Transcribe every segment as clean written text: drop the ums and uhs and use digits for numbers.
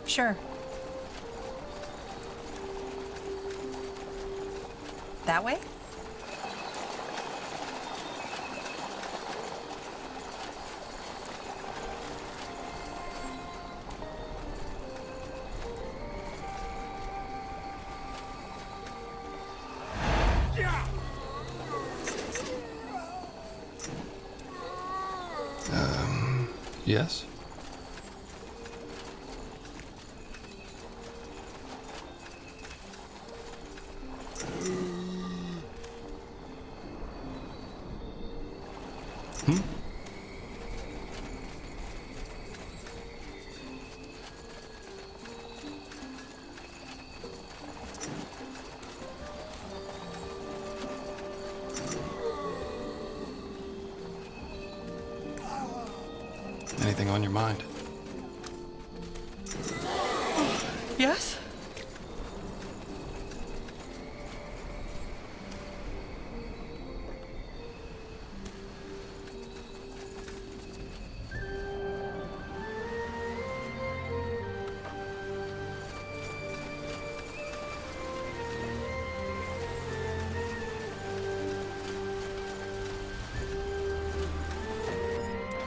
Sure. That way? Yes? Anything on your mind? Yes?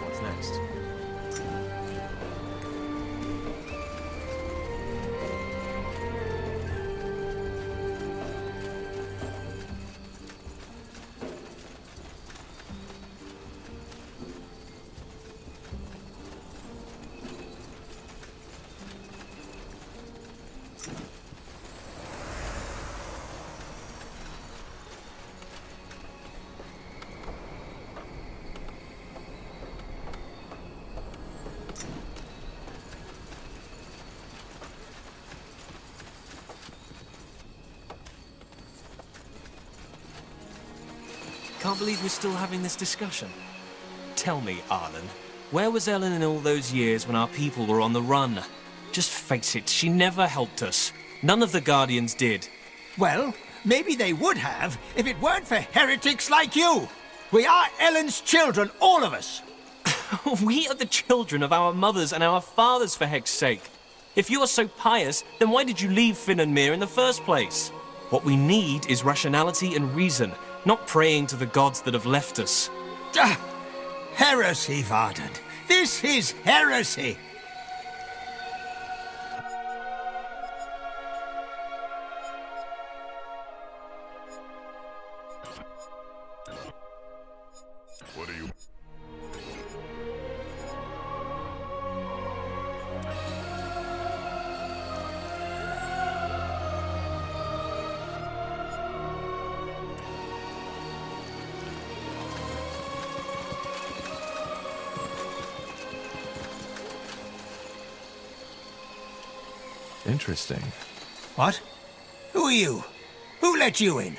What's next? Can't believe we're still having this discussion. Tell me, Arlen, where was Ellen in all those years when our people were on the run? Just face it, she never helped us. None of the Guardians did. Well, maybe they would have if it weren't for heretics like you. We are Ellen's children, all of us. We are the children of our mothers and our fathers, for heck's sake. If you are so pious, then why did you leave Finn and Mir in the first place? What we need is rationality and reason, not praying to the gods that have left us. Heresy, Varden. This is heresy. What are you... Interesting. What? Who are you? Who let you in?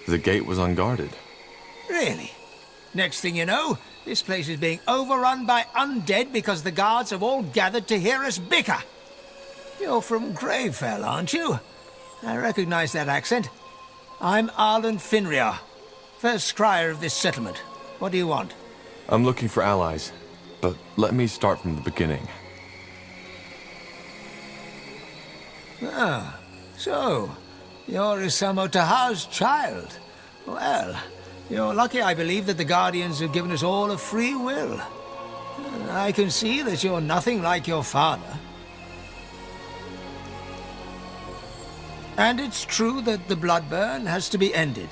The gate was unguarded. Really? Next thing you know, this place is being overrun by undead because the guards have all gathered to hear us bicker. You're from Gravefell, aren't you? I recognize that accent. I'm Arlen Finriar, first scryer of this settlement. What do you want? I'm looking for allies, but let me start from the beginning. Ah, so, you're Isamo Taha's child. Well, you're lucky, I believe, that the Guardians have given us all a free will. I can see that you're nothing like your father. And it's true that the bloodburn has to be ended.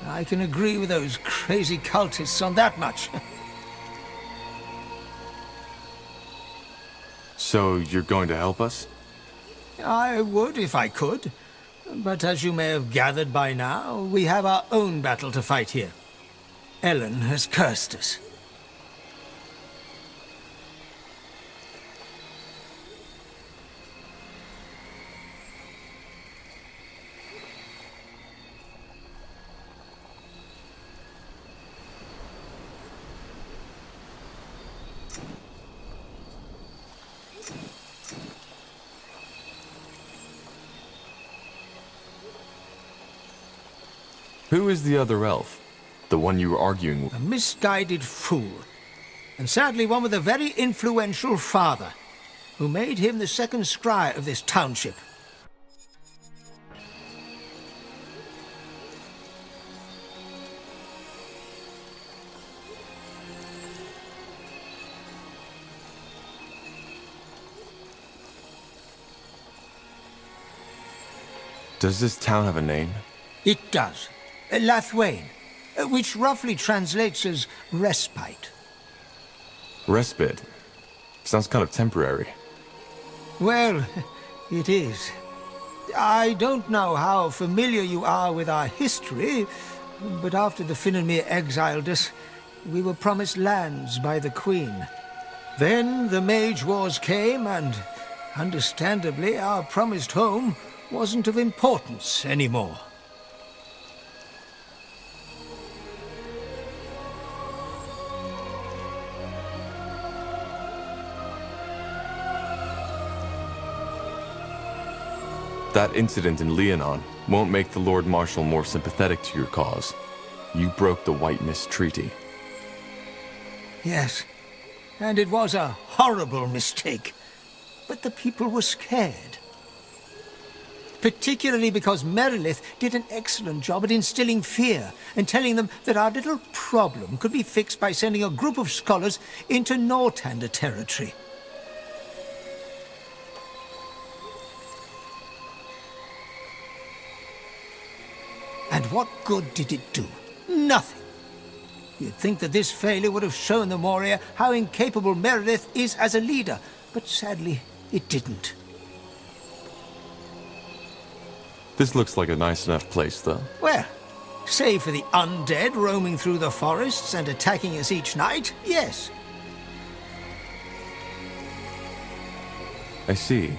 I can agree with those crazy cultists on that much. So you're going to help us? I would if I could. But as you may have gathered by now, we have our own battle to fight here. Ellen has cursed us. Who is the other elf? The one you were arguing with? A misguided fool. And sadly one with a very influential father. who made him the second scry of this township. Does this town have a name? It does. Lathwain, which roughly translates as respite. Respite? Sounds kind of temporary. Well, it is. I don't know how familiar you are with our history, but after the Finnenmere exiled us, we were promised lands by the Queen. Then the Mage Wars came, and understandably, our promised home wasn't of importance anymore. That incident in Leonon won't make the Lord Marshal more sympathetic to your cause. You broke the White Mist Treaty. Yes, and it was a horrible mistake. But the people were scared. Particularly because Merilith did an excellent job at instilling fear and telling them that our little problem could be fixed by sending a group of scholars into Northander territory. And what good did it do? Nothing. You'd think that this failure would have shown the Moria how incapable Merilith is as a leader, but sadly, it didn't. This looks like a nice enough place, though. Well, save for the undead roaming through the forests and attacking us each night, yes. I see.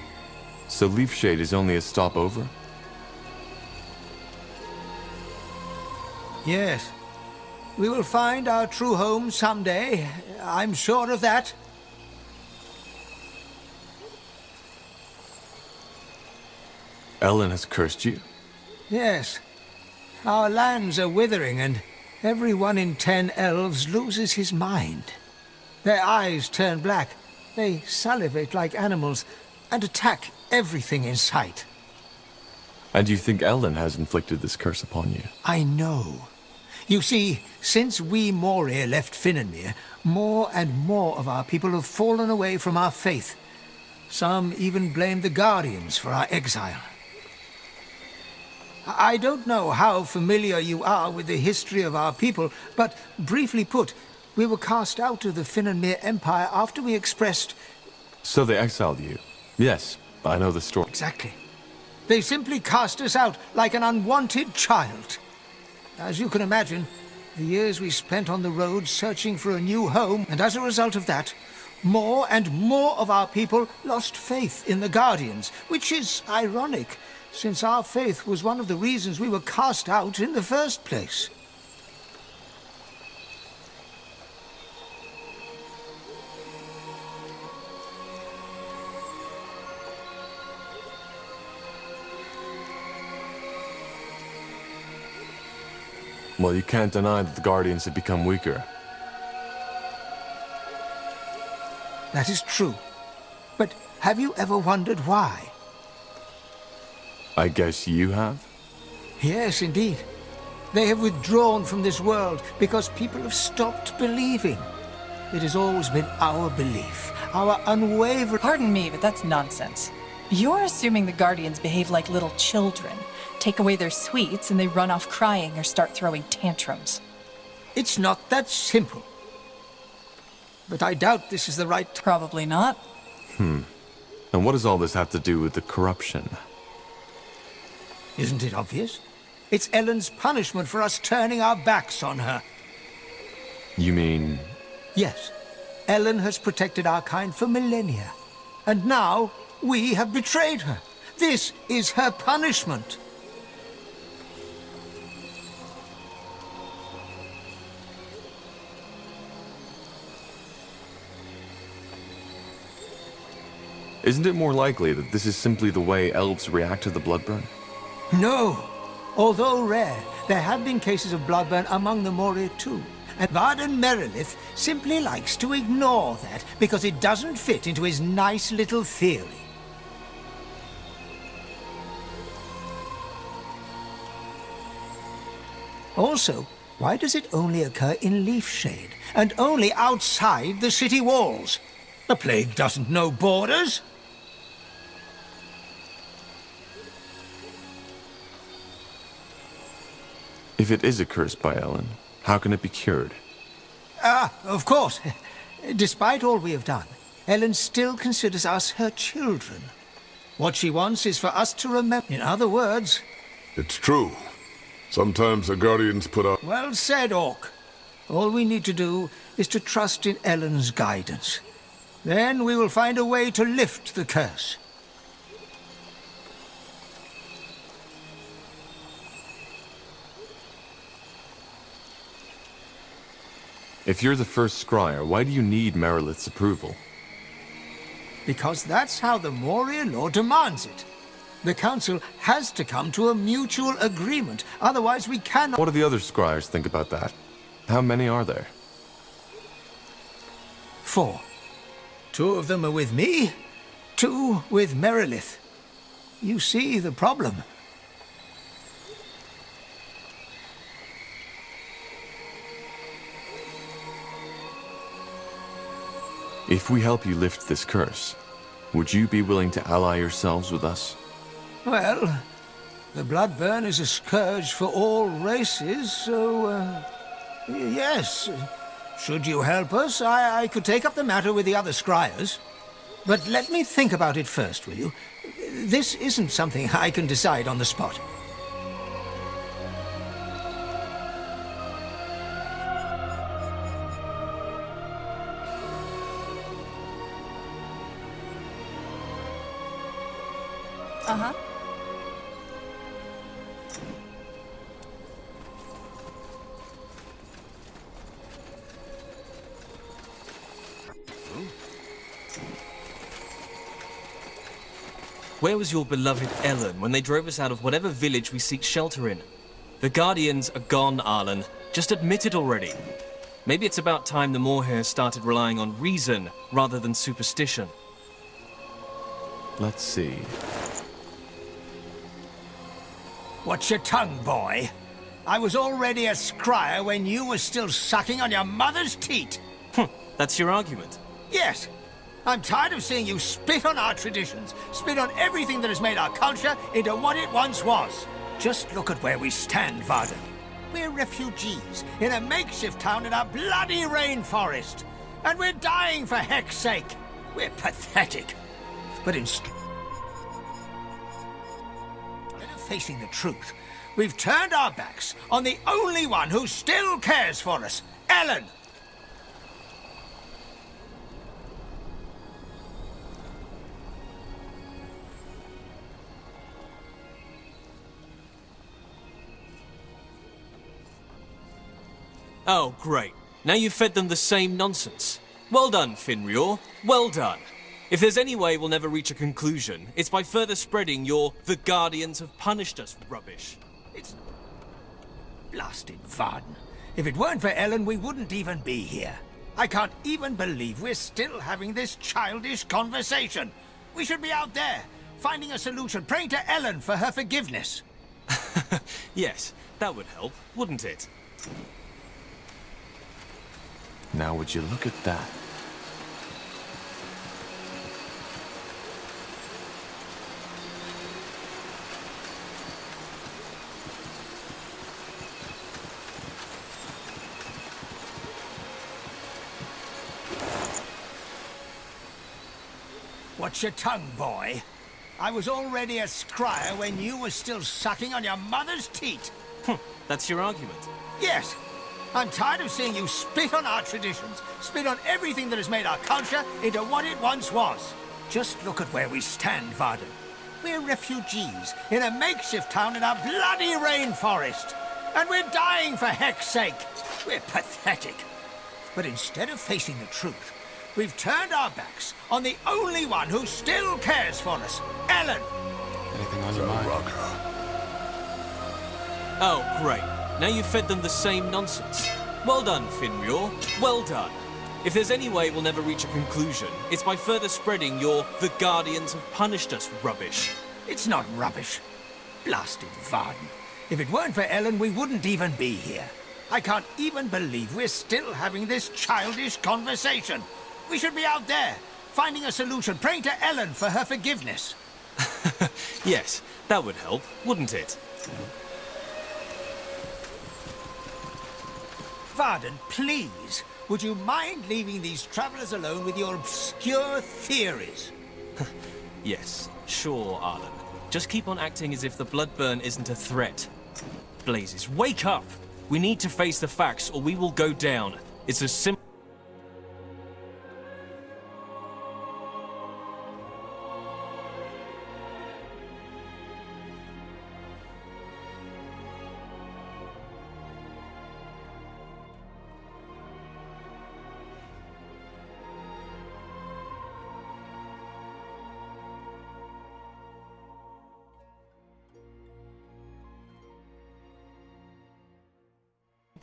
So Leafshade is only a stopover? Yes. We will find our true home someday. I'm sure of that. Ellen has cursed you? Yes. Our lands are withering, and every 1 in 10 elves loses his mind. Their eyes turn black, they salivate like animals, and attack everything in sight. And you think Ellen has inflicted this curse upon you? I know. You see, since we Moria left Finnenmere, more and more of our people have fallen away from our faith. Some even blame the Guardians for our exile. I don't know how familiar you are with the history of our people, but briefly put, we were cast out of the Finnenmere Empire after we expressed... So they exiled you? Yes, I know the story. Exactly. They simply cast us out like an unwanted child. As you can imagine, the years we spent on the road searching for a new home, and as a result of that, more and more of our people lost faith in the Guardians, which is ironic, since our faith was one of the reasons we were cast out in the first place. Well, you can't deny that the Guardians have become weaker. That is true. But have you ever wondered why? I guess you have? Yes, indeed. They have withdrawn from this world because people have stopped believing. It has always been our belief, our unwavering... Pardon me, but that's nonsense. You're assuming the Guardians behave like little children. Take away their sweets and they run off crying or start throwing tantrums. It's not that simple. But I doubt this is the right... Probably not. And what does all this have to do with the corruption? Isn't it obvious? It's Ellen's punishment for us turning our backs on her. You mean... Yes. Ellen has protected our kind for millennia. And now, we have betrayed her. This is her punishment. Isn't it more likely that this is simply the way elves react to the bloodburn? No. Although rare, there have been cases of bloodburn among the Moria too. And Varden Merilith simply likes to ignore that because it doesn't fit into his nice little theory. Also, why does it only occur in Leafshade, and only outside the city walls? The plague doesn't know borders. If it is a curse by Ellen, how can it be cured? Of course. Despite all we have done, Ellen still considers us her children. What she wants is for us to remember. In other words... It's true. Sometimes the Guardians put up... Well said, Orc. All we need to do is to trust in Ellen's guidance. Then we will find a way to lift the curse. If you're the first scryer, why do you need Merilith's approval? Because that's how the Moria law demands it. The Council has to come to a mutual agreement, otherwise we cannot... What do the other scryers think about that? How many are there? 4. 2 of them are with me, 2 with Merilith. You see the problem. If we help you lift this curse, would you be willing to ally yourselves with us? Well, the Bloodburn is a scourge for all races, so, yes. Should you help us, I could take up the matter with the other scryers. But let me think about it first, will you? This isn't something I can decide on the spot. Uh-huh. Where was your beloved Ellen when they drove us out of whatever village we seek shelter in? The Guardians are gone, Arlen. Just admit it already. Maybe it's about time the Moorhair started relying on reason rather than superstition. Let's see. Watch your tongue, boy. I was already a scryer when you were still sucking on your mother's teat. That's your argument. Yes. I'm tired of seeing you spit on our traditions, spit on everything that has made our culture into what it once was. Just look at where we stand, Varden. We're refugees in a makeshift town in a bloody rainforest. And we're dying for heck's sake. We're pathetic. But instead of facing the truth, we've turned our backs on the only one who still cares for us, Ellen. Oh, great. Now you've fed them the same nonsense. Well done, Finrior. Well done. If there's any way we'll never reach a conclusion, it's by further spreading your "the Guardians have punished us" rubbish. It's... blasted Varden. If it weren't for Ellen, we wouldn't even be here. I can't even believe we're still having this childish conversation. We should be out there, finding a solution, praying to Ellen for her forgiveness. Yes, that would help, wouldn't it? Now would you look at that? Watch your tongue, boy. I was already a scryer when you were still sucking on your mother's teat. That's your argument. Yes. I'm tired of seeing you spit on our traditions, spit on everything that has made our culture into what it once was. Just look at where we stand, Varden. We're refugees in a makeshift town in a bloody rainforest. And we're dying for heck's sake. We're pathetic. But instead of facing the truth, we've turned our backs on the only one who still cares for us, Ellen. Anything on your mind? Oh, great. Now you've fed them the same nonsense. Well done, Finryor. Well done. If there's any way we'll never reach a conclusion, it's by further spreading your "the Guardians have punished us" rubbish. It's not rubbish. Blasted Varden. If it weren't for Ellen, we wouldn't even be here. I can't even believe we're still having this childish conversation. We should be out there, finding a solution, praying to Ellen for her forgiveness. Yes, that would help, wouldn't it? Varden, please, would you mind leaving these travelers alone with your obscure theories? Yes, sure, Arlen. Just keep on acting as if the Bloodburn isn't a threat. Blazes, wake up! We need to face the facts or we will go down. It's as simple.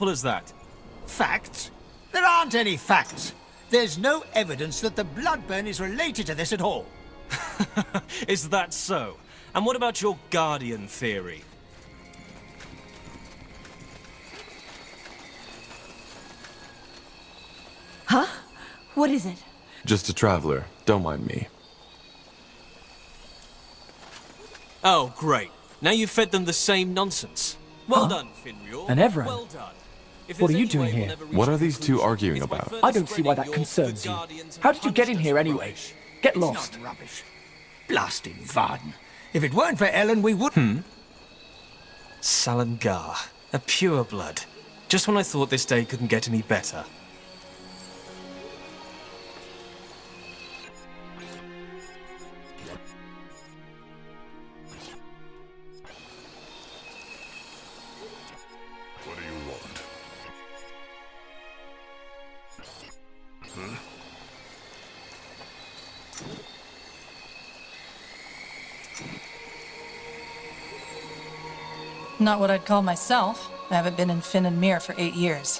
As that. Facts? There aren't any facts. There's no evidence that the Bloodburn is related to this at all. Is that so? And what about your Guardian theory? Huh? What is it? Just a traveler. Don't mind me. Oh, great. Now you've fed them the same nonsense. Well done, Finryor. And Evran. Well done. If What there's are you any doing way we'll here? never reach What a are these two conclusion, arguing it's by about? further I don't see why that spreading concerns your you. "the Guardians have How did you get in punished here us" anyway? rubbish. Get It's lost. not rubbish. Blasted Varden. If it weren't for Ellen, we would... Salangar, a pure blood. Just when I thought this day couldn't get any better. What do you want? Not what I'd call myself. I haven't been in Finn and Mir for 8 years.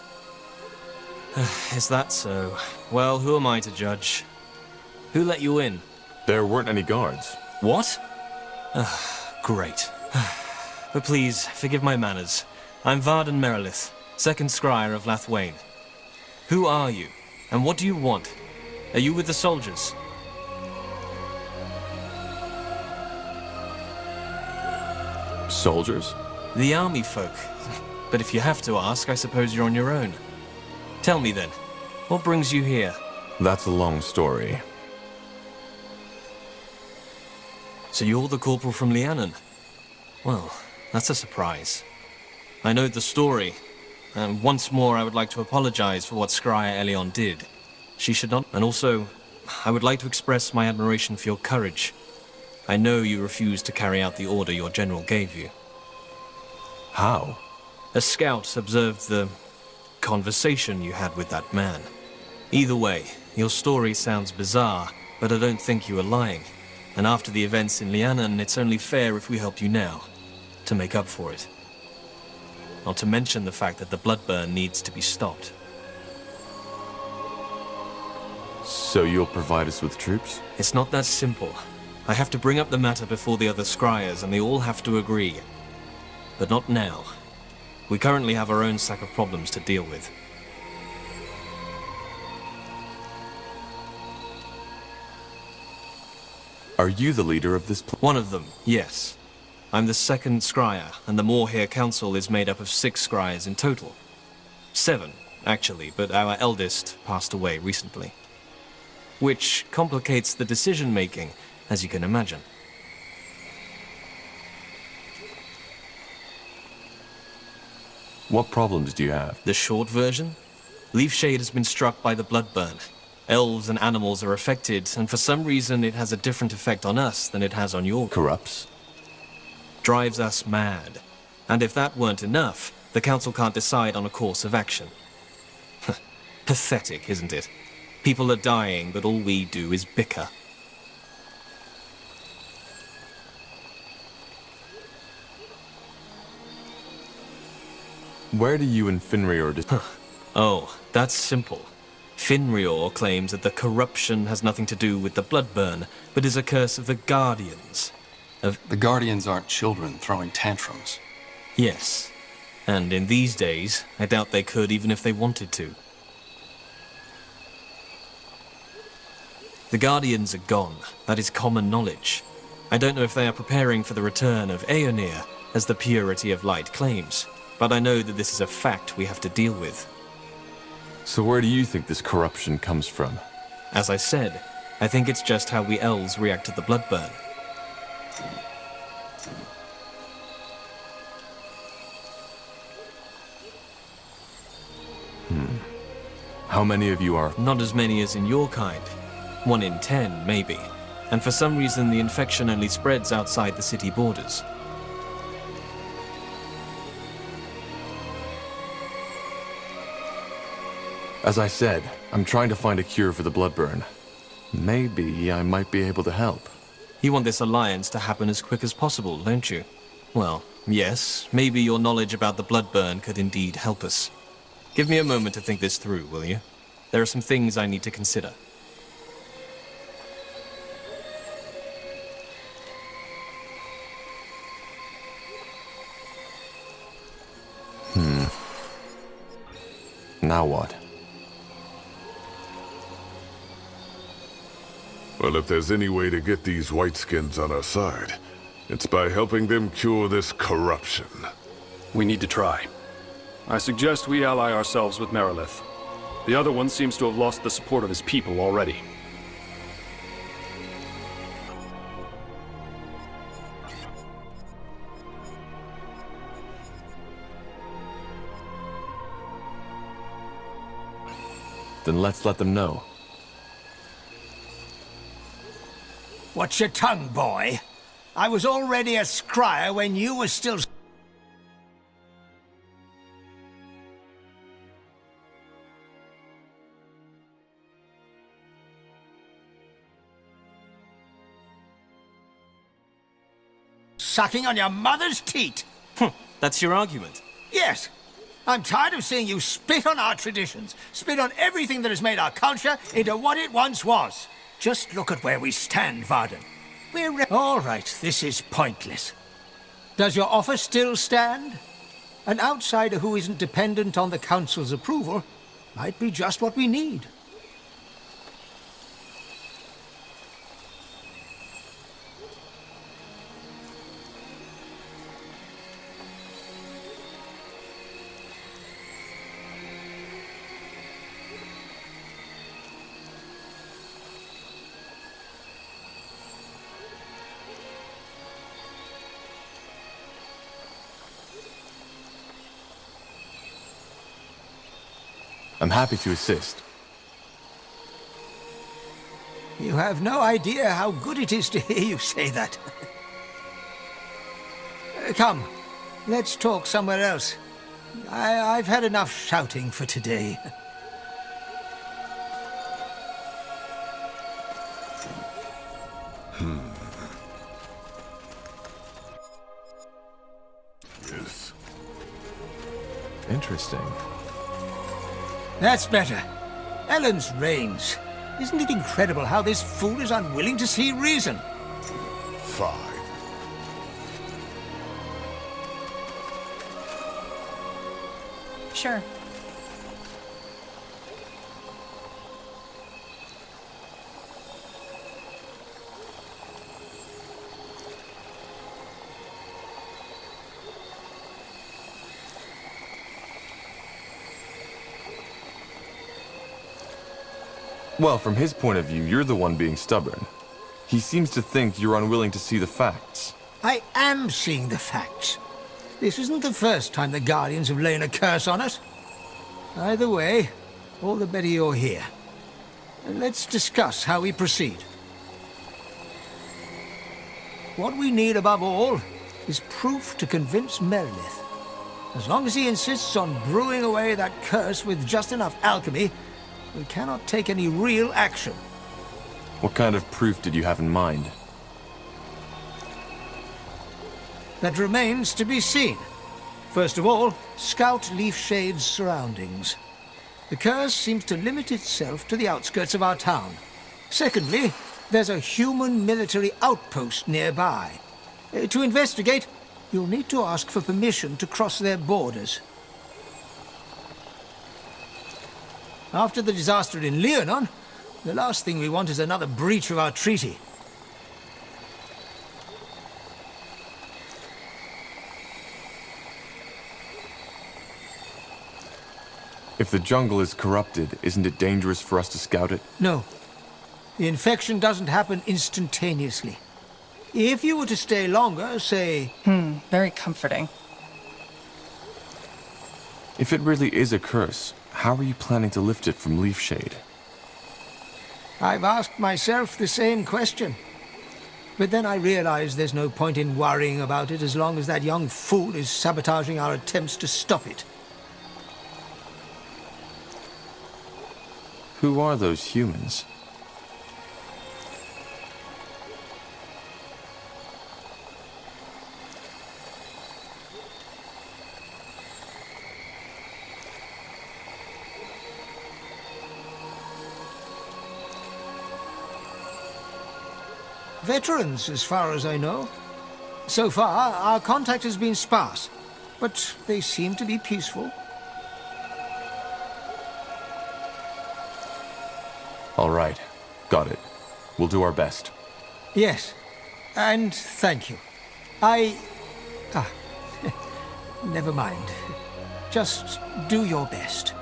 Is that so? Well, who am I to judge? Who let you in? There weren't any guards. What? Great. But please, forgive my manners. I'm Varden Merilith, second scryer of Lathwain. Who are you? And what do you want? Are you with the soldiers? Soldiers? The army folk. But if you have to ask, I suppose you're on your own. Tell me then, what brings you here? That's a long story. So you're the corporal from Lianon? Well, that's a surprise. I know the story, and once more I would like to apologize for what Scryer Elion did. She should not, and also, I would like to express my admiration for your courage. I know you refused to carry out the order your general gave you. How? A scout observed the conversation you had with that man. Either way, your story sounds bizarre, but I don't think you are lying. And after the events in Lianon, it's only fair if we help you now, to make up for it. Not to mention the fact that the Bloodburn needs to be stopped. So you'll provide us with troops? It's not that simple. I have to bring up the matter before the other scryers, and they all have to agree. But not now. We currently have our own sack of problems to deal with. Are you the leader of this One of them, yes. I'm the second scryer, and the Moorhere Council is made up of 6 scryers in total. 7, actually, but our eldest passed away recently. Which complicates the decision-making, as you can imagine. What problems do you have? The short version? Leafshade has been struck by the Bloodburn. Elves and animals are affected, and for some reason it has a different effect on us than it has on your... Corrupts? Drives us mad. And if that weren't enough, the Council can't decide on a course of action. Pathetic, isn't it? People are dying, but all we do is bicker. Where do you and Finryor Oh, that's simple. Finrior claims that the corruption has nothing to do with the bloodburn, but is a curse of the Guardians. The Guardians aren't children throwing tantrums. Yes. And in these days, I doubt they could even if they wanted to. The Guardians are gone. That is common knowledge. I don't know if they are preparing for the return of Aeonir, as the purity of light claims, but I know that this is a fact we have to deal with. So where do you think this corruption comes from? As I said, I think it's just how we elves react to the bloodburn. How many of you are... Not as many as in your kind. 1 in 10, maybe. And for some reason the infection only spreads outside the city borders. As I said, I'm trying to find a cure for the bloodburn. Maybe I might be able to help. You want this alliance to happen as quick as possible, don't you? Well, yes, maybe your knowledge about the bloodburn could indeed help us. Give me a moment to think this through, will you? There are some things I need to consider. Now what? Well, if there's any way to get these whiteskins on our side, it's by helping them cure this corruption. We need to try. I suggest we ally ourselves with Merilith. The other one seems to have lost the support of his people already. Then let's let them know. Watch your tongue, boy. I was already a scryer when you were still... sucking on your mother's teat. That's your argument? Yes. I'm tired of seeing you spit on our traditions, spit on everything that has made our culture into what it once was. Just look at where we stand, Varden. We're... All right, this is pointless. Does your offer still stand? An outsider who isn't dependent on the Council's approval might be just what we need. I'm happy to assist. You have no idea how good it is to hear you say that. Come, let's talk somewhere else. I've had enough shouting for today. Yes. Interesting. That's better. Ellen's reigns. Isn't it incredible how this fool is unwilling to see reason? Fine. Sure. Well, from his point of view, you're the one being stubborn. He seems to think you're unwilling to see the facts. I am seeing the facts. This isn't the first time the Guardians have laid a curse on us. Either way, all the better you're here. And let's discuss how we proceed. What we need above all is proof to convince Merilith. As long as he insists on brewing away that curse with just enough alchemy, we cannot take any real action. What kind of proof did you have in mind? That remains to be seen. First of all, scout Leafshade's surroundings. The curse seems to limit itself to the outskirts of our town. Secondly, there's a human military outpost nearby. To investigate, you'll need to ask for permission to cross their borders. After the disaster in Leonon, the last thing we want is another breach of our treaty. If the jungle is corrupted, isn't it dangerous for us to scout it? No. The infection doesn't happen instantaneously. If you were to stay longer, say... Very comforting. If it really is a curse, how are you planning to lift it from Leaf Shade? I've asked myself the same question. But then I realized there's no point in worrying about it as long as that young fool is sabotaging our attempts to stop it. Who are those humans? Veterans, as far as I know. So far, our contact has been sparse, but they seem to be peaceful. All right. Got it. We'll do our best. Yes, and thank you. Never mind. Just do your best.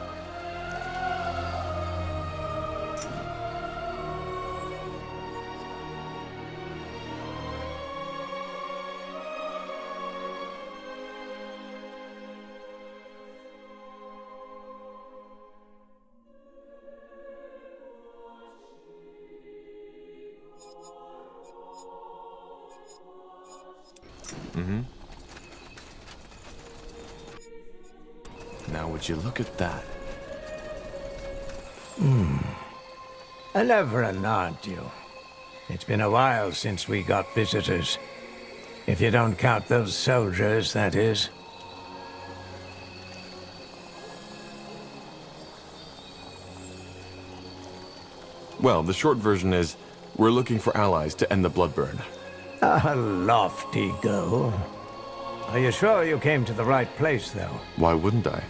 Now would you look at that? A Leveran, aren't you? It's been a while since we got visitors. If you don't count those soldiers, that is. Well, the short version is, we're looking for allies to end the bloodburn. A lofty goal. Are you sure you came to the right place, though? Why wouldn't I?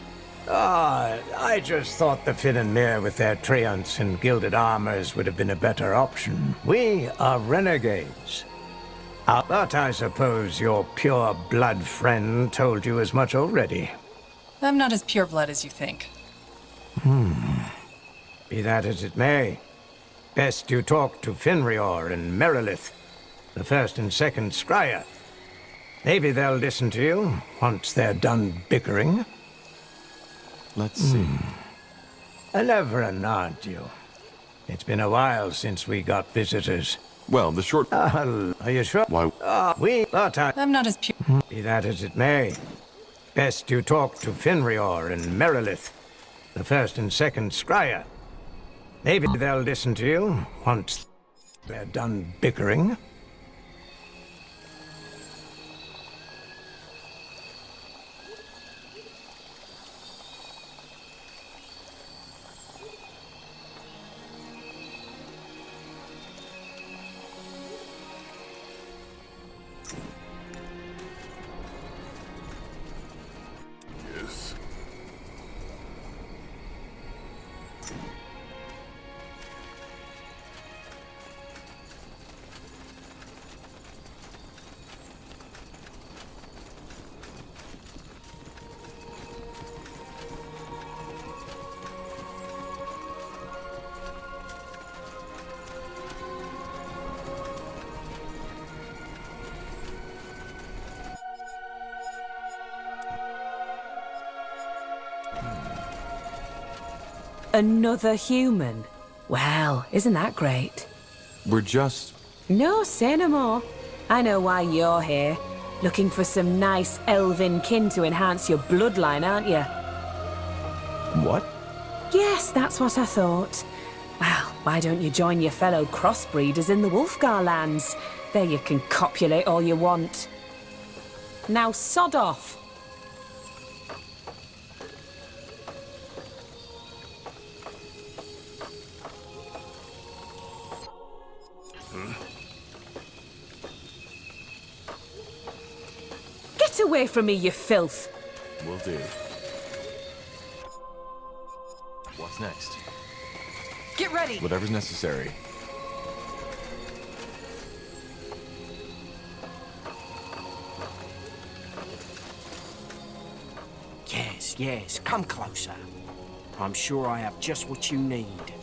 I just thought the Finnenmere with their treants and gilded armors would have been a better option. We are renegades. But I suppose your pure blood friend told you as much already. I'm not as pure blood as you think. Be that as it may, best you talk to Finrior and Merilith, the first and second Scryer. Maybe they'll listen to you once they're done bickering. Let's see. A Leveran, aren't you? It's been a while since we got visitors. Well, the short... Are you sure? Why... I'm not as pure... Be that as it may, best you talk to Finrior and Merilith, the first and second Scryer. Maybe they'll listen to you once they're done bickering. Yes. Another human? Well, isn't that great? We're just... No, say no more. I know why you're here. Looking for some nice elven kin to enhance your bloodline, aren't you? What? Yes, that's what I thought. Well, why don't you join your fellow crossbreeders in the Wolfgar lands? There you can copulate all you want. Now sod off. Get away from me, you filth! Will do. What's next? Get ready! Whatever's necessary. Yes, yes, come closer. I'm sure I have just what you need.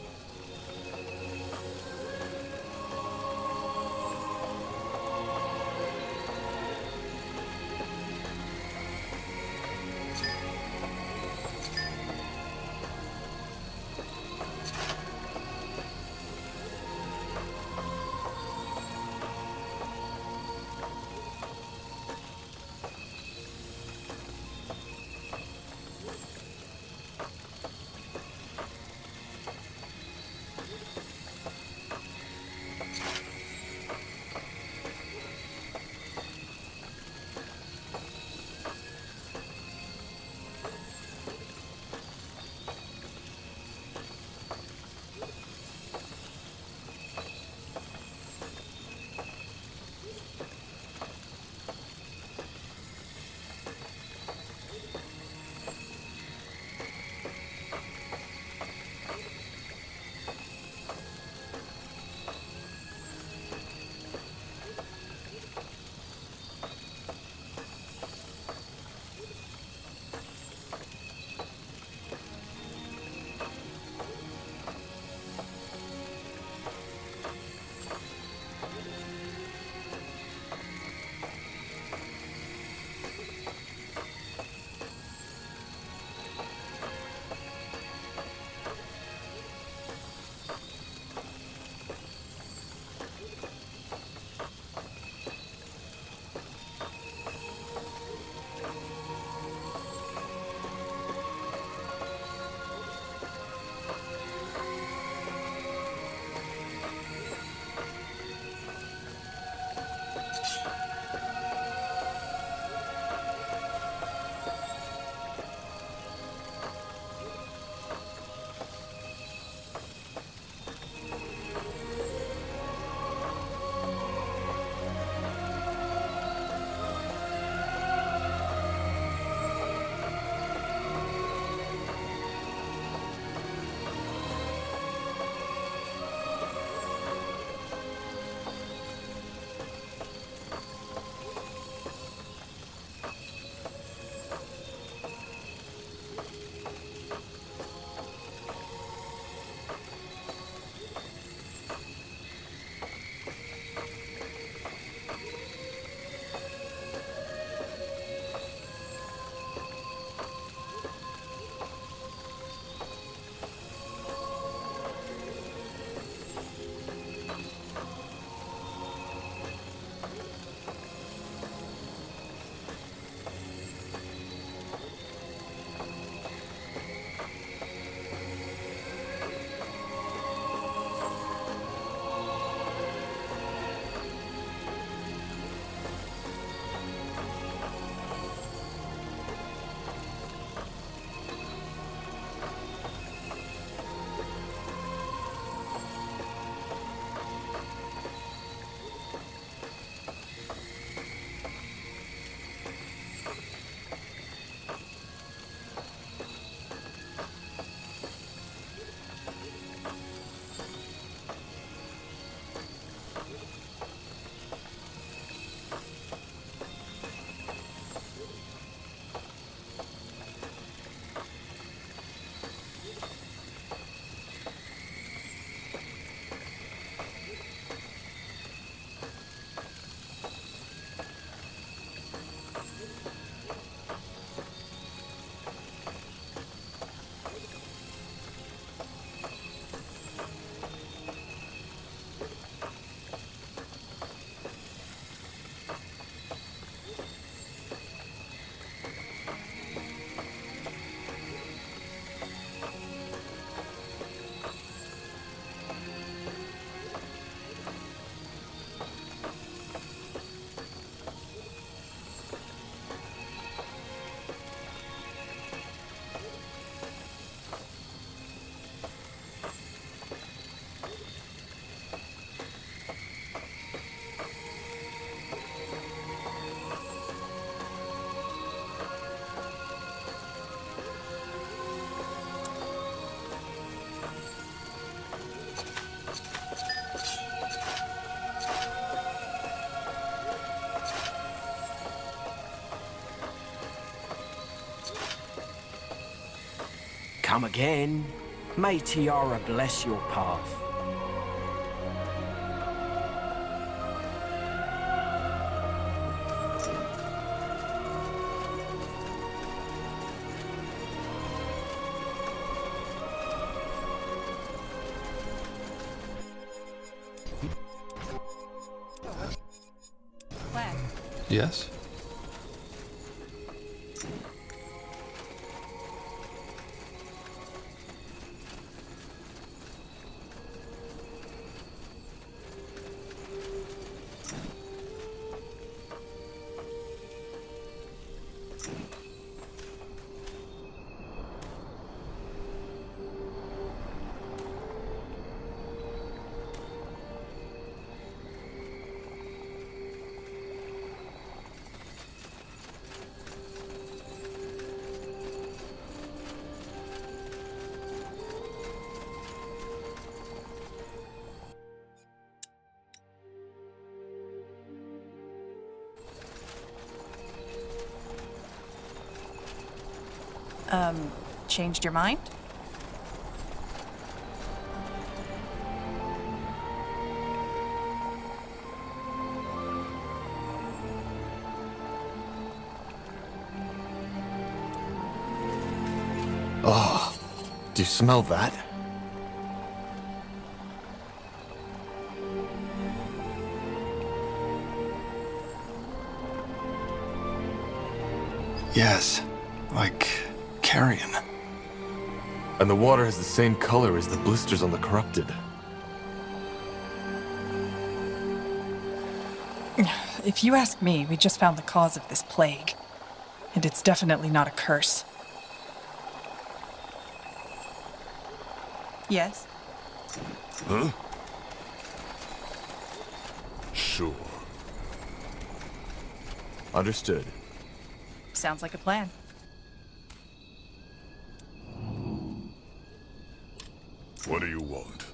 Come again. May Tiara bless your path. Plan. Yes? Changed your mind? Oh, do you smell that? Yes. Like carrion. And the water has the same color as the blisters on the corrupted. If you ask me, we just found the cause of this plague. And it's definitely not a curse. Yes? Huh? Sure. Understood. Sounds like a plan. What do you want?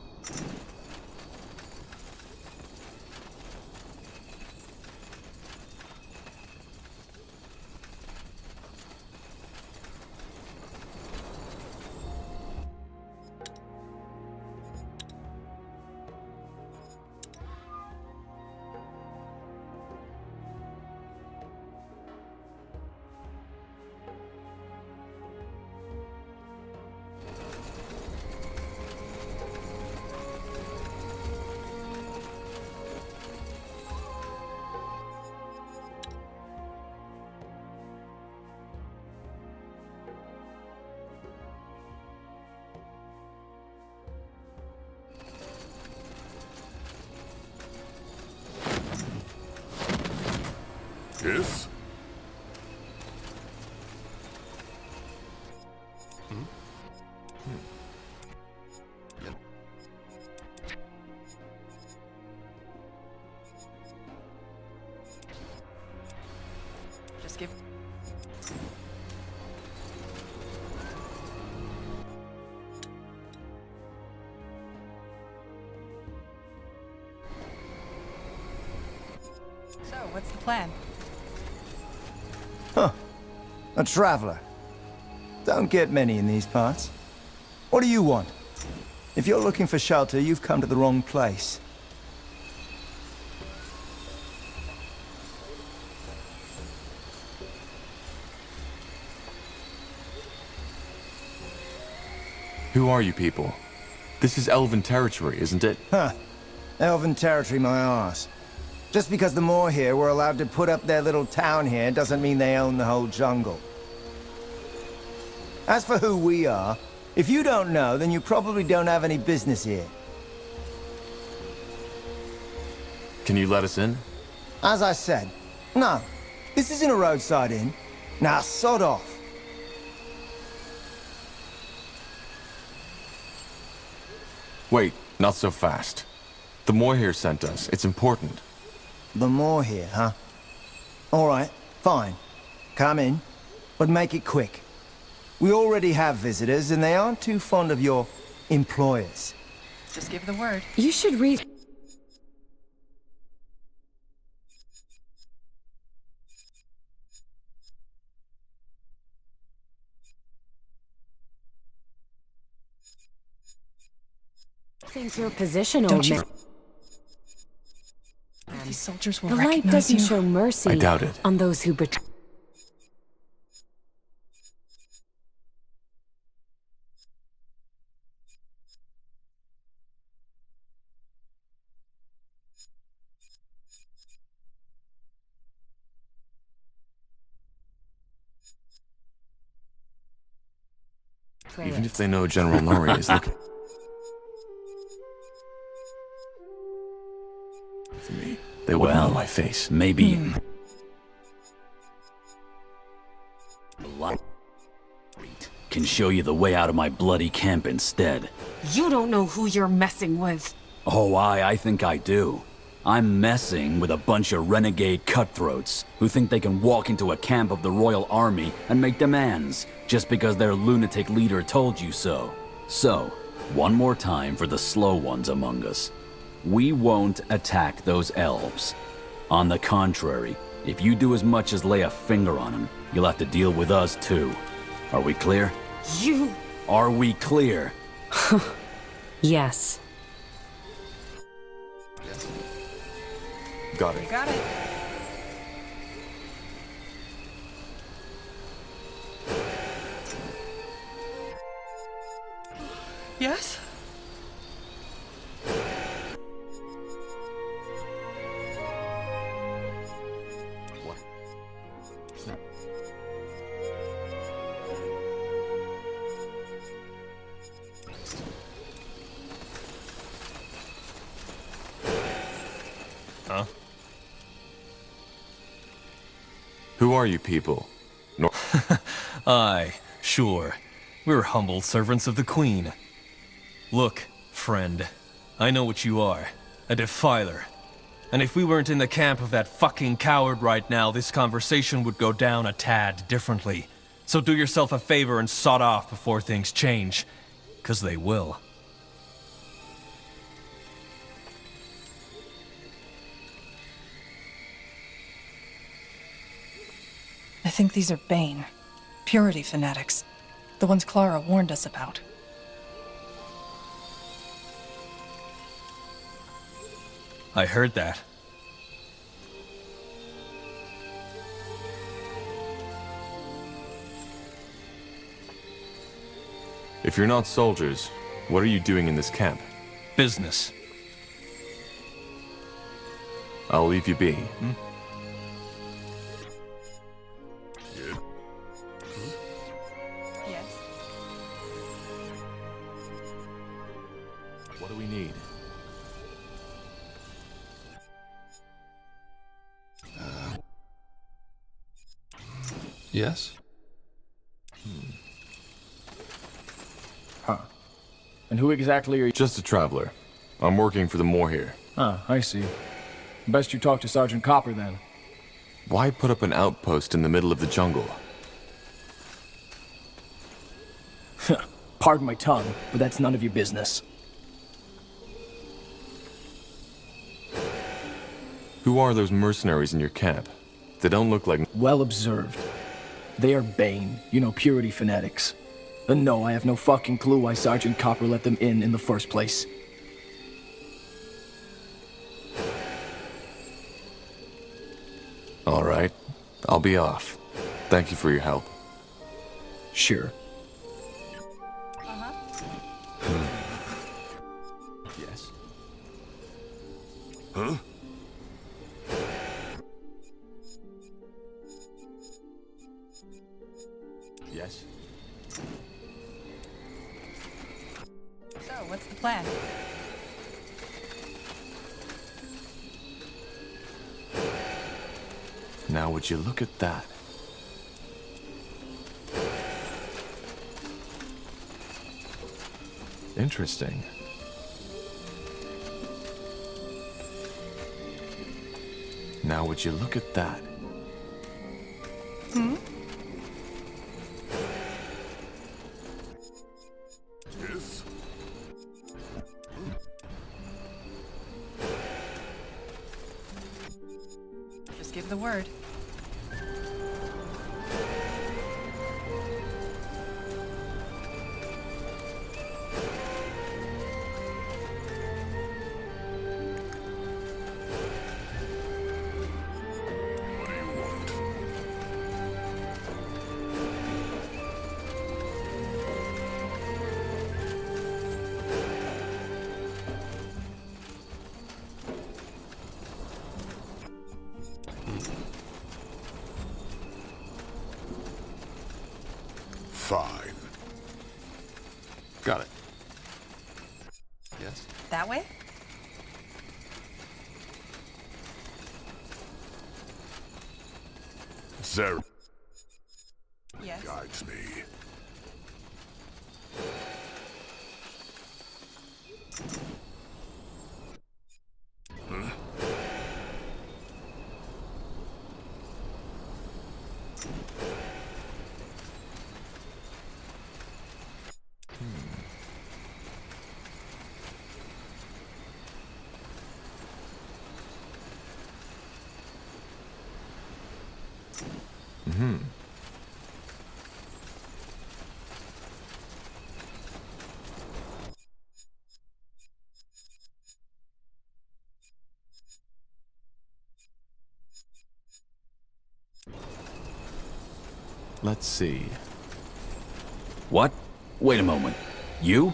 Yes? Just give... So, what's the plan? Huh. A traveler. Don't get many in these parts. What do you want? If you're looking for shelter, you've come to the wrong place. Who are you people? This is Elven territory, isn't it? Huh. Elven territory, my arse. Just because the Moor here were allowed to put up their little town here doesn't mean they own the whole jungle. As for who we are, if you don't know, then you probably don't have any business here. Can you let us in? As I said, no. This isn't a roadside inn. Now, sod off. Wait, not so fast. The Moor here sent us. It's important. The Moor here, huh? All right, fine. Come in, but make it quick. We already have visitors, and they aren't too fond of your employers. Just give the word. You should read... Think your position, Don't old you- man. These soldiers will The light recognize doesn't you. show mercy I doubt it. on those who betray. Even if they know General Nori is looking for me, they wouldn't know my face. Maybe. Can show you the way out of my bloody camp instead. You don't know who you're messing with. Oh, I think I do. I'm messing with a bunch of renegade cutthroats who think they can walk into a camp of the Royal Army and make demands just because their lunatic leader told you so. So, one more time for the slow ones among us. We won't attack those elves. On the contrary, if you do as much as lay a finger on them, you'll have to deal with us too. Are we clear? You... Are we clear? Yes. Got it. Got it. Yes? What? Huh? Who are you people? Aye, sure. We're humble servants of the Queen. Look, friend, I know what you are. A defiler. And if we weren't in the camp of that fucking coward right now, this conversation would go down a tad differently. So do yourself a favor and sod off before things change. 'Cause they will. I think these are Bane. Purity fanatics. The ones Clara warned us about. I heard that. If you're not soldiers, what are you doing in this camp? Business. I'll leave you be. Yes. What do we need? Yes? Huh. And who exactly are you? Just a traveler. I'm working for the Moor here. Ah, I see. Best you talk to Sergeant Copper then. Why put up an outpost in the middle of the jungle? Pardon my tongue, but that's none of your business. Who are those mercenaries in your camp? They don't look like... Well observed. They are Bane, you know, purity fanatics. And no, I have no fucking clue why Sergeant Copper let them in the first place. All right. I'll be off. Thank you for your help. Sure. Yes? Huh? Yes? So, what's the plan? Now would you look at that? Interesting. Now would you look at that? Hmm? Yes? Just give the word. Fine. Got it. Yes? That way? Zer Yes. guides me. Let's see. What? Wait a moment. You?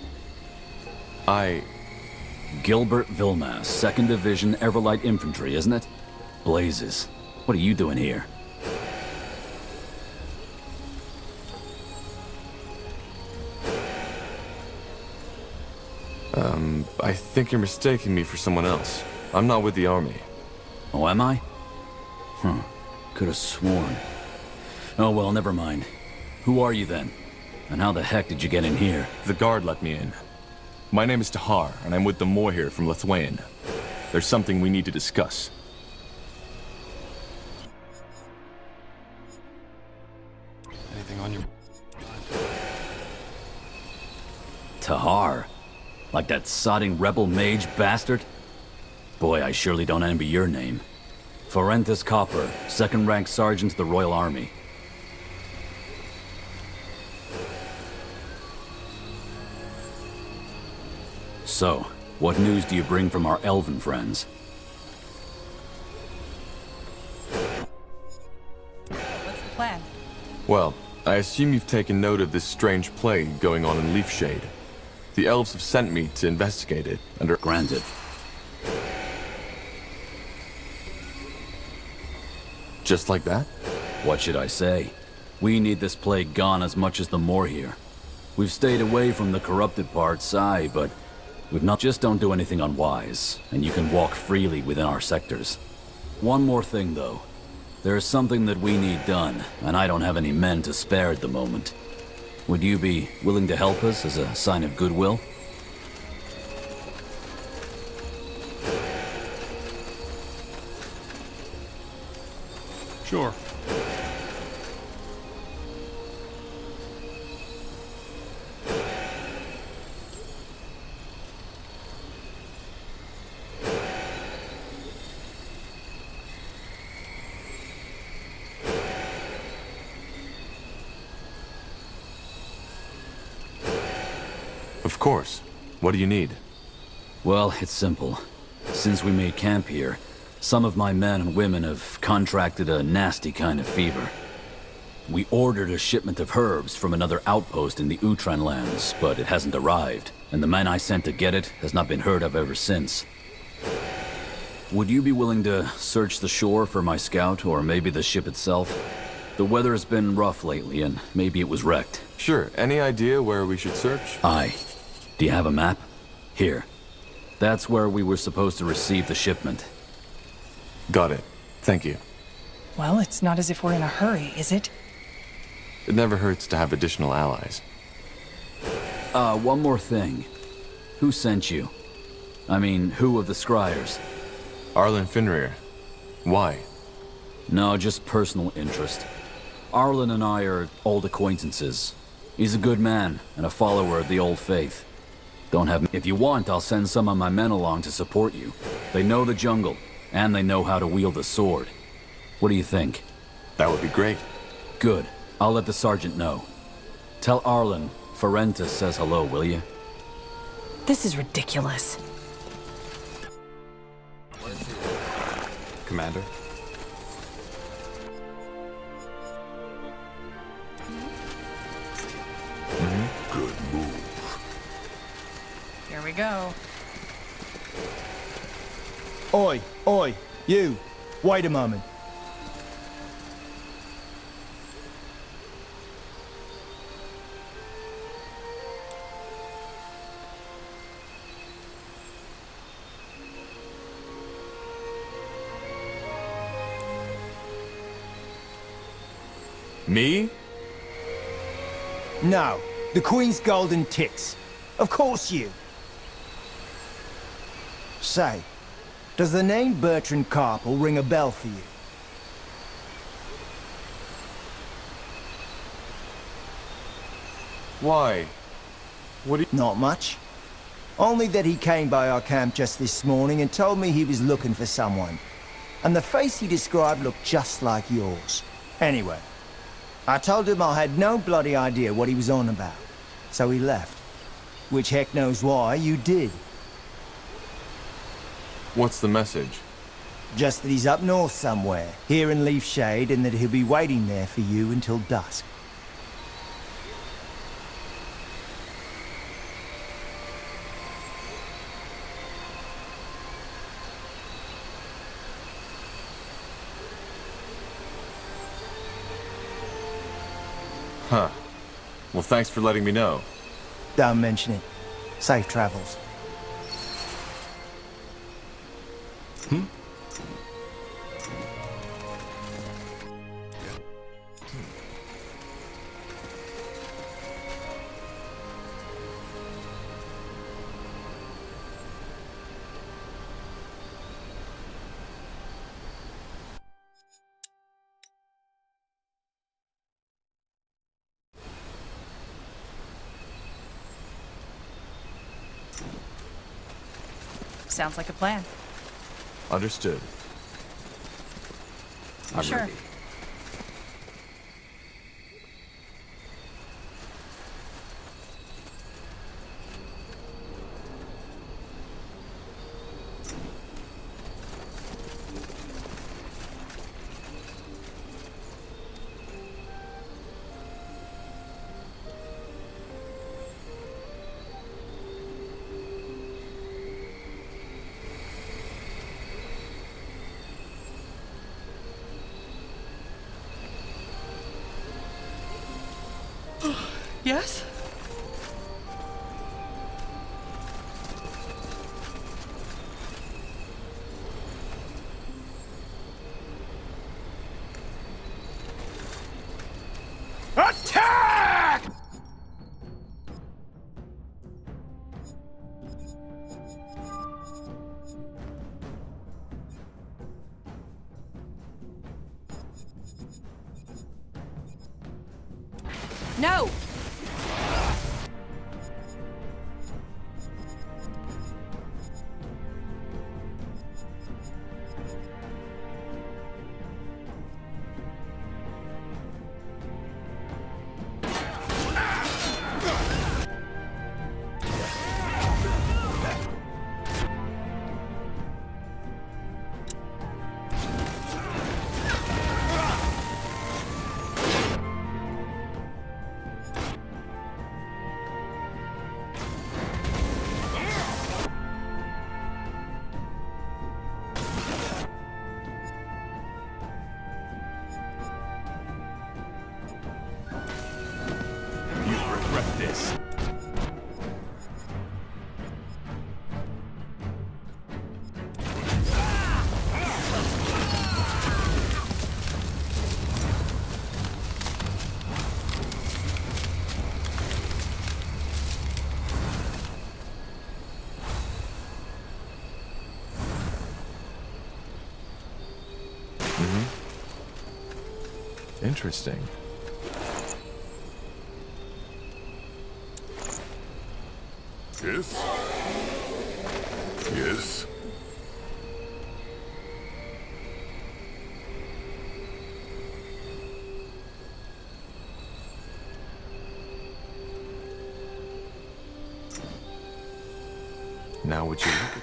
Gilbert Vilmas, 2nd Division Everlight Infantry, isn't it? Blazes. What are you doing here? I think you're mistaking me for someone else. I'm not with the army. Oh, am I? Huh. Could have sworn. Oh, well, never mind. Who are you then? And how the heck did you get in here? The guard let me in. My name is Tahar, and I'm with the Moir from Lithuania. There's something we need to discuss. Anything on your... Tahar? Like that sodding rebel mage bastard? Boy, I surely don't envy your name. Forentis Copper, 2nd rank sergeant to the Royal Army. So, what news do you bring from our elven friends? What's the plan? Well, I assume you've taken note of this strange plague going on in Leafshade. The elves have sent me to investigate it under... Granted. Just like that? What should I say? We need this plague gone as much as the Moor here. We've stayed away from the corrupted parts, aye, but we've not... Just don't do anything unwise, and you can walk freely within our sectors. One more thing, though. There is something that we need done, and I don't have any men to spare at the moment. Would you be willing to help us as a sign of goodwill? Sure. Of course. What do you need? Well, it's simple. Since we made camp here, some of my men and women have contracted a nasty kind of fever. We ordered a shipment of herbs from another outpost in the Utran lands, but it hasn't arrived, and the man I sent to get it has not been heard of ever since. Would you be willing to search the shore for my scout, or maybe the ship itself? The weather has been rough lately, and maybe it was wrecked. Sure. Any idea where we should search? Aye. Do you have a map? Here. That's where we were supposed to receive the shipment. Got it. Thank you. Well, it's not as if we're in a hurry, is it? It never hurts to have additional allies. One more thing. Who sent you? I mean, who of the Scryers? Arlen Finrir. Why? No, just personal interest. Arlen and I are old acquaintances. He's a good man, and a follower of the old faith. Don't have... If you want, I'll send some of my men along to support you. They know the jungle, and they know how to wield a sword. What do you think? That would be great. Good. I'll let the sergeant know. Tell Arlen Forentis says hello, will you? This is ridiculous. Commander? Good move. Here we go. Oi, oi, you. Wait a moment. Me? No, the Queen's golden tits. Of course you. Say, does the name Bertrand Carpel ring a bell for you? Why? Not much. Only that he came by our camp just this morning and told me he was looking for someone. And the face he described looked just like yours. Anyway, I told him I had no bloody idea what he was on about. So he left. Which heck knows why you did. What's the message? Just that he's up north somewhere, here in Leaf Shade, and that he'll be waiting there for you until dusk. Huh. Well, thanks for letting me know. Don't mention it. Safe travels. Sounds like a plan. Understood. I'm Sure. ready. Yes? Attack! No! This. Interesting. Yes? Yes? Now would you look at...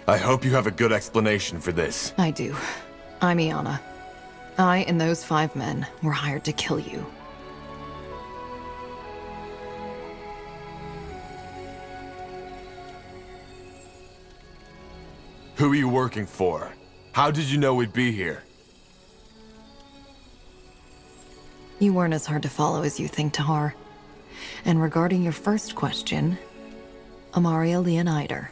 I hope you have a good explanation for this. I do. I'm Iana. I and those 5 men were hired to kill you. Who are you working for? How did you know we'd be here? You weren't as hard to follow as you think, Tahar. And regarding your first question, Amaria Leonider.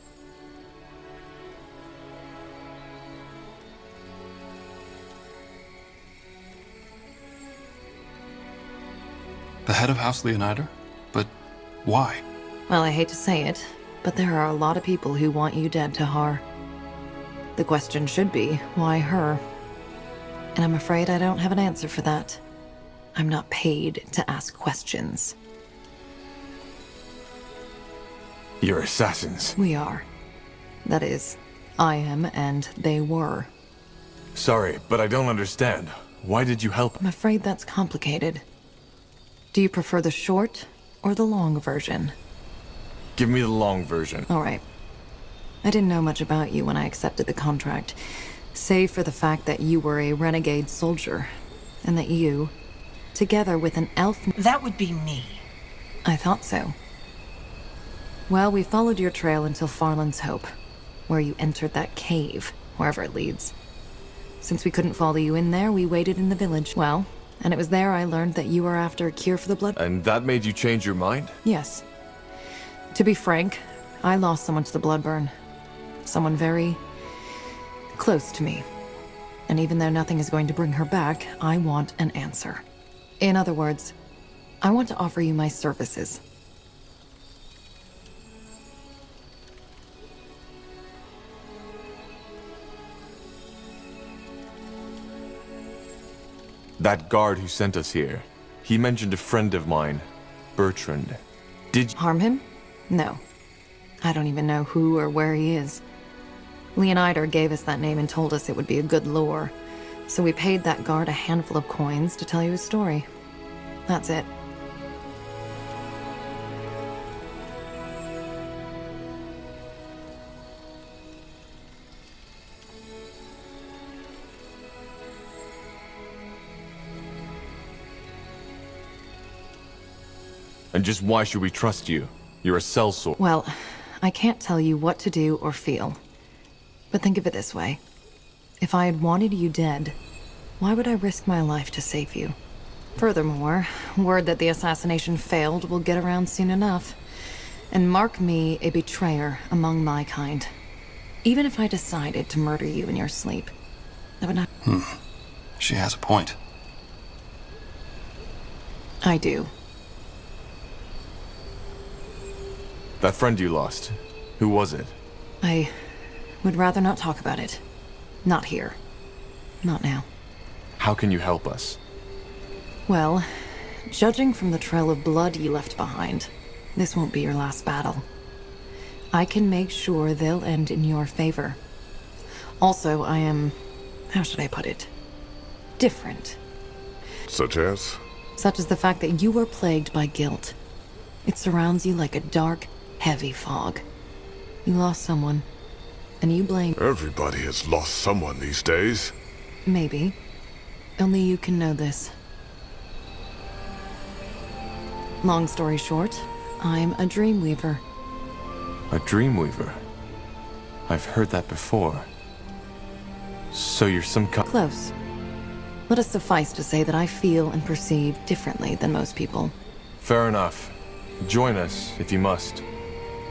The head of House Leonider? But why? Well, I hate to say it, but there are a lot of people who want you dead, Tahar. The question should be, why her? And I'm afraid I don't have an answer for that. I'm not paid to ask questions. You're assassins. We are. That is, I am and they were. Sorry, but I don't understand. Why did you help? I'm afraid that's complicated. Do you prefer the short or the long version? Give me the long version. All right. I didn't know much about you when I accepted the contract, save for the fact that you were a renegade soldier, and that you, together with an elf... That would be me. I thought so. Well, we followed your trail until Farland's Hope, where you entered that cave, wherever it leads. Since we couldn't follow you in there, we waited in the village. Well, and it was there I learned that you were after a cure for the blood... And that made you change your mind? Yes. To be frank, I lost someone to the bloodburn. Someone very... close to me. And even though nothing is going to bring her back, I want an answer. In other words, I want to offer you my services. That guard who sent us here, he mentioned a friend of mine, Bertrand. Did you... Harm him? No. I don't even know who or where he is. Leonider gave us that name and told us it would be a good lure. So we paid that guard a handful of coins to tell you his story. That's it. And just why should we trust you? You're a sellsword. Well, I can't tell you what to do or feel. But think of it this way. If I had wanted you dead, why would I risk my life to save you? Furthermore, word that the assassination failed will get around soon enough. And mark me a betrayer among my kind. Even if I decided to murder you in your sleep, I would not... She has a point. I do. That friend you lost, who was it? I would rather not talk about it. Not here. Not now. How can you help us? Well, judging from the trail of blood you left behind, this won't be your last battle. I can make sure they'll end in your favor. Also, I am... how should I put it? Different. Such as? Such as the fact that you were plagued by guilt. It surrounds you like a dark, heavy fog. You lost someone, and you blame... Everybody has lost someone these days. Maybe. Only you can know this. Long story short, I'm a dreamweaver. A dreamweaver? I've heard that before. So you're some kind... Close. Let us suffice to say that I feel and perceive differently than most people. Fair enough. Join us, if you must.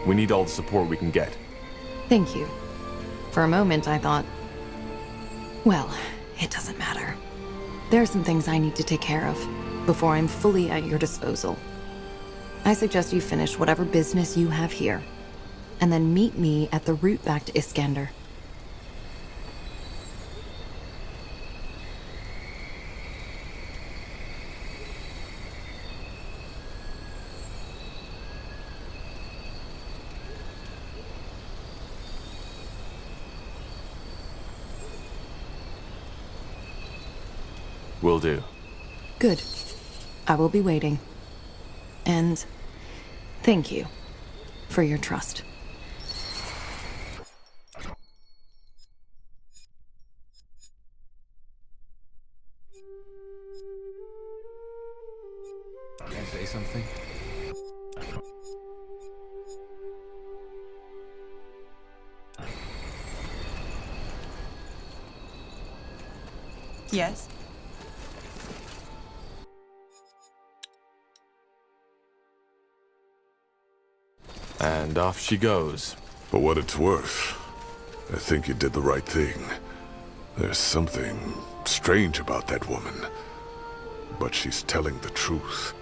We need all the support we can get. Thank you. For a moment, I thought... well, it doesn't matter. There are some things I need to take care of before I'm fully at your disposal. I suggest you finish whatever business you have here, and then meet me at the route back to Iskander. Will do. Good. I will be waiting. And thank you for your trust. Can I say something? Yes? And off she goes. For what it's worth, I think you did the right thing. There's something strange about that woman. But she's telling the truth.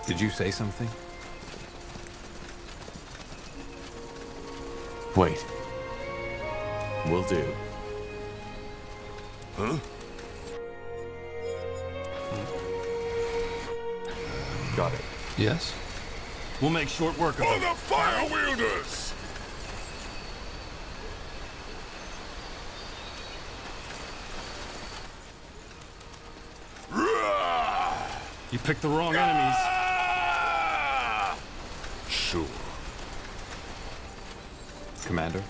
Did you say something? Wait. Will do. Huh? Got it. Yes? We'll make short work of For it. the fire wielders! You picked the wrong enemies. Sure. Commander?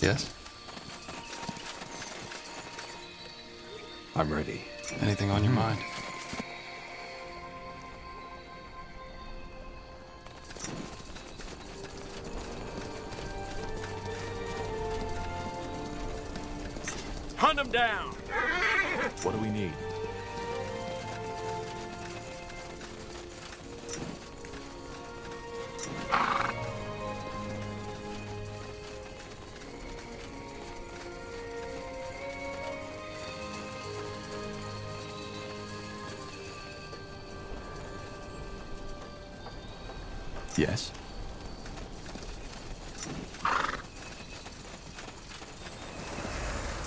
Yes? I'm ready. Anything on your mind? Hunt him down! What do we need? Yes?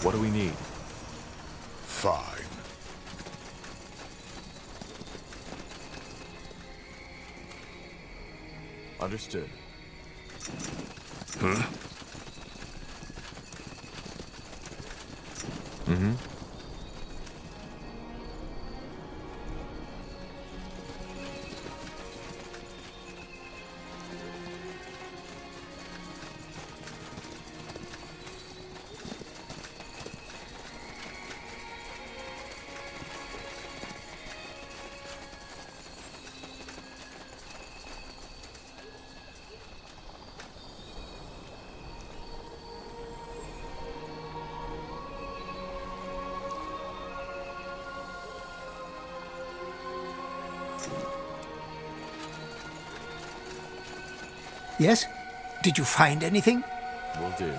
What do we need? Fine. Understood. Huh? Mm-hmm. Yes? Did you find anything? Will do.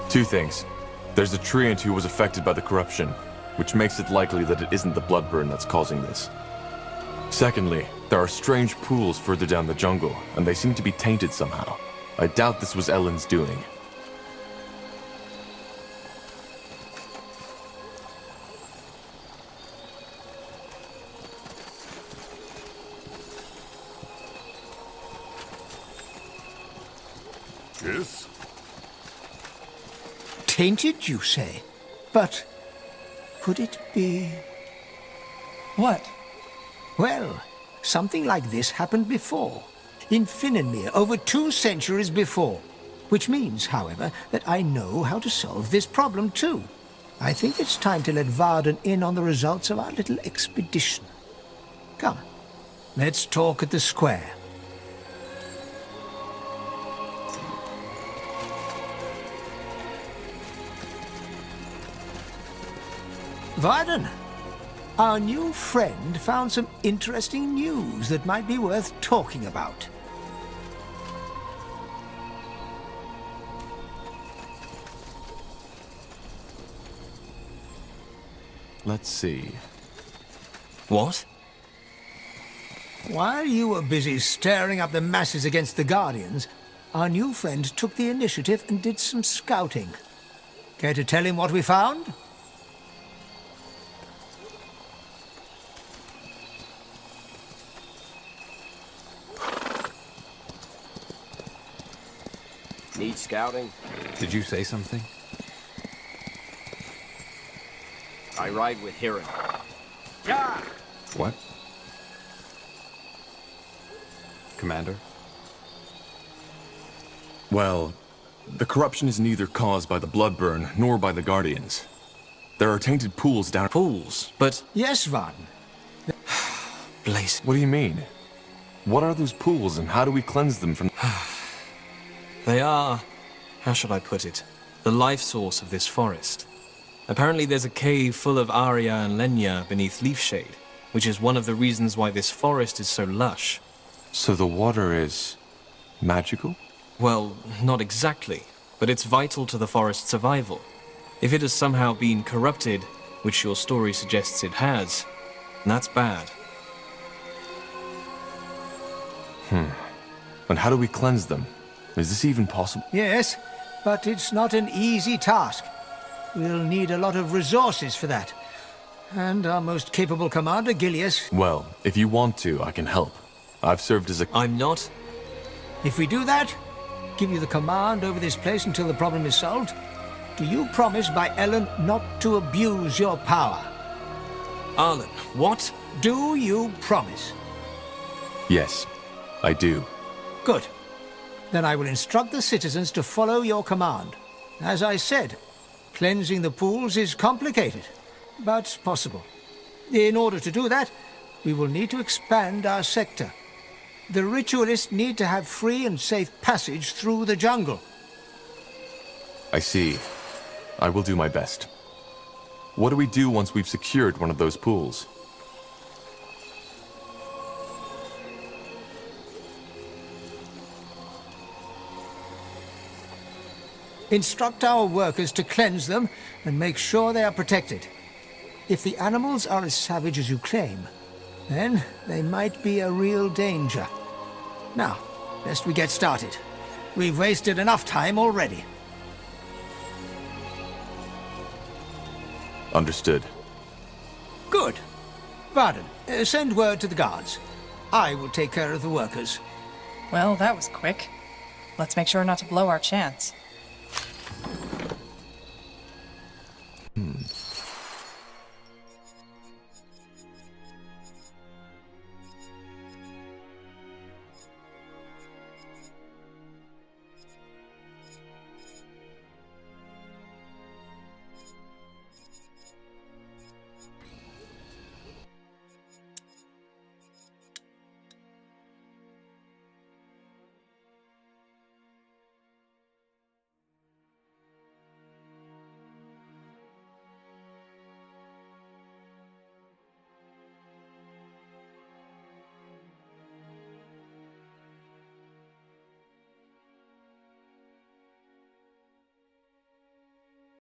Two things. There's a treant who was affected by the corruption, which makes it likely that it isn't the bloodburn that's causing this. Secondly, there are strange pools further down the jungle, and they seem to be tainted somehow. I doubt this was Ellen's doing. Yes? Tainted, you say? But could it be... What? Well, something like this happened before. In Finnenmere, over 2 centuries before. Which means, however, that I know how to solve this problem too. I think it's time to let Varden in on the results of our little expedition. Come, let's talk at the square. Varden, our new friend found some interesting news that might be worth talking about. Let's see. What? While you were busy stirring up the masses against the Guardians, our new friend took the initiative and did some scouting. Care to tell him what we found? Need scouting? Did you say something? I ride with Hiram. Yeah! What? Commander? Well, the corruption is neither caused by the bloodburn nor by the Guardians. There are tainted pools down... Pools? But... Yes, Varden. Blaze. What do you mean? What are those pools and how do we cleanse them from... They are, how should I put it, the life source of this forest. Apparently there's a cave full of aria and lenya beneath leaf shade, which is one of the reasons why this forest is so lush. So the water is... magical? Well, not exactly, but it's vital to the forest's survival. If it has somehow been corrupted, which your story suggests it has, that's bad. And how do we cleanse them? Is this even possible? Yes, but it's not an easy task. We'll need a lot of resources for that. And our most capable commander, Gilius. Well, if you want to, I can help. I've served as a... I'm not. If we do that, give you the command over this place until the problem is solved, do you promise by Ellen not to abuse your power? Arlen, what? Do you promise? Yes, I do. Good. Then I will instruct the citizens to follow your command. As I said, cleansing the pools is complicated, but possible. In order to do that, we will need to expand our sector. The ritualists need to have free and safe passage through the jungle. I see. I will do my best. What do we do once we've secured one of those pools? Instruct our workers to cleanse them and make sure they are protected. If the animals are as savage as you claim, then they might be a real danger. Now, best we get started. We've wasted enough time already. Understood. Good. Varden, send word to the guards. I will take care of the workers. Well, that was quick. Let's make sure not to blow our chance.